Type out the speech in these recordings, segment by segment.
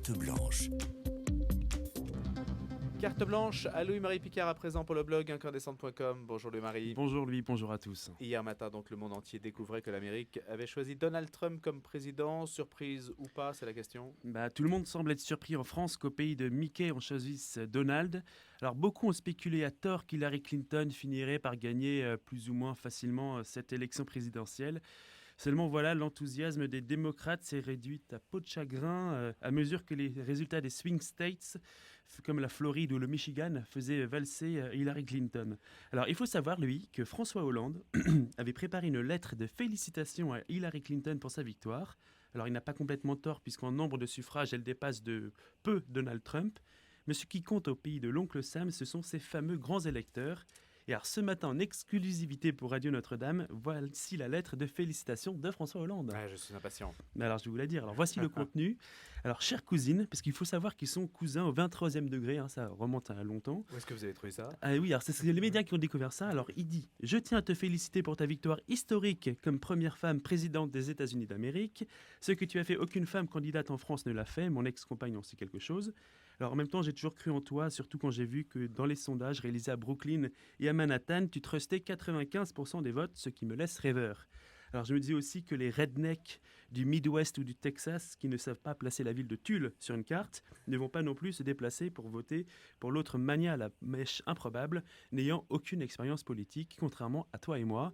Carte blanche. Carte blanche à Louis-Marie Picard à présent pour le blog incandescente.com. Bonjour Louis-Marie. Bonjour Louis, bonjour à tous. Hier matin, donc, le monde entier découvrait que l'Amérique avait choisi Donald Trump comme président. Surprise ou pas, c'est la question. Tout le monde semble être surpris en France qu'au pays de Mickey, on choisisse Donald. Alors beaucoup ont spéculé à tort qu'Hillary Clinton finirait par gagner plus ou moins facilement cette élection présidentielle. Seulement voilà, l'enthousiasme des démocrates s'est réduit à peau de chagrin à mesure que les résultats des swing states, comme la Floride ou le Michigan, faisaient valser Hillary Clinton. Alors il faut savoir, lui, que François Hollande avait préparé une lettre de félicitations à Hillary Clinton pour sa victoire. Alors il n'a pas complètement tort puisqu'en nombre de suffrages, elle dépasse de peu Donald Trump. Mais ce qui compte au pays de l'oncle Sam, ce sont ces fameux grands électeurs. Et alors ce matin, en exclusivité pour Radio Notre-Dame, voici la lettre de félicitations de François Hollande. Ouais, je suis impatient. Alors je vais vous la dire. Alors voici le contenu. Alors chère cousine, parce qu'il faut savoir qu'ils sont cousins au 23e degré, ça remonte à longtemps. Où est-ce que vous avez trouvé ça? Ah oui, alors c'est les médias qui ont découvert ça. Alors il dit: je tiens à te féliciter pour ta victoire historique comme première femme présidente des États-Unis d'Amérique. Ce que tu as fait, aucune femme candidate en France ne l'a fait. Mon ex-compagne en sait quelque chose. Alors en même temps, j'ai toujours cru en toi, surtout quand j'ai vu que dans les sondages réalisés à Brooklyn et à Manhattan, tu trustais 95% des votes, ce qui me laisse rêveur. Alors je me dis aussi que les rednecks du Midwest ou du Texas qui ne savent pas placer la ville de Tulle sur une carte ne vont pas non plus se déplacer pour voter pour l'autre mania à la mèche improbable, n'ayant aucune expérience politique, contrairement à toi et moi.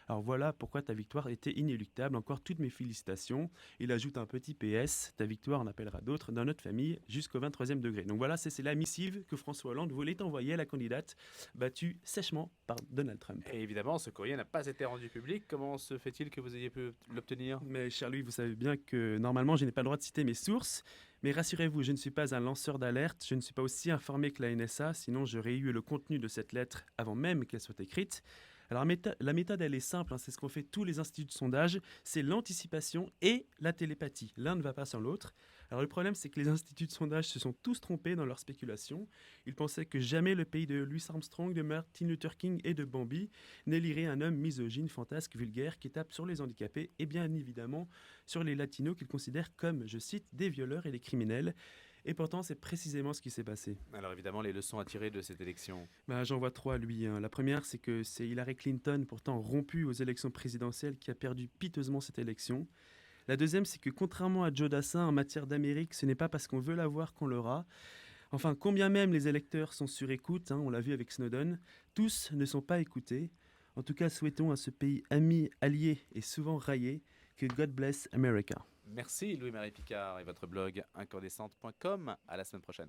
Alors voilà pourquoi ta victoire était inéluctable. Encore toutes mes félicitations. Il ajoute un petit PS, ta victoire en appellera d'autres dans notre famille jusqu'au 23e degré. Donc voilà, c'est la missive que François Hollande voulait envoyer à la candidate battue sèchement par Donald Trump. Et évidemment, ce courrier n'a pas été rendu public. Comment se fait-il que vous ayez pu l'obtenir? Mais cher Louis, vous savez bien que normalement je n'ai pas le droit de citer mes sources. Mais rassurez-vous, je ne suis pas un lanceur d'alerte, je ne suis pas aussi informé que la NSA, sinon j'aurais eu le contenu de cette lettre avant même qu'elle soit écrite. Alors la méthode, elle est simple, c'est ce qu'ont fait tous les instituts de sondage, c'est l'anticipation et la télépathie. L'un ne va pas sans l'autre. Alors le problème, c'est que les instituts de sondage se sont tous trompés dans leurs spéculations. Ils pensaient que jamais le pays de Louis Armstrong, de Martin Luther King et de Bambi n'élirait un homme misogyne, fantasque, vulgaire, qui tape sur les handicapés et bien évidemment sur les latinos qu'ils considèrent comme, je cite, des violeurs et des criminels. Et pourtant, c'est précisément ce qui s'est passé. Alors évidemment, les leçons à tirer de cette élection. J'en vois trois, lui. La première, c'est que c'est Hillary Clinton, pourtant rompue aux élections présidentielles, qui a perdu piteusement cette élection. La deuxième, c'est que contrairement à Joe Dassin, en matière d'Amérique, ce n'est pas parce qu'on veut l'avoir qu'on l'aura. Enfin, combien même les électeurs sont sur écoute, on l'a vu avec Snowden, tous ne sont pas écoutés. En tout cas, souhaitons à ce pays ami, allié et souvent raillé que God bless America. Merci Louis-Marie Picard et votre blog incandescente.com. À la semaine prochaine.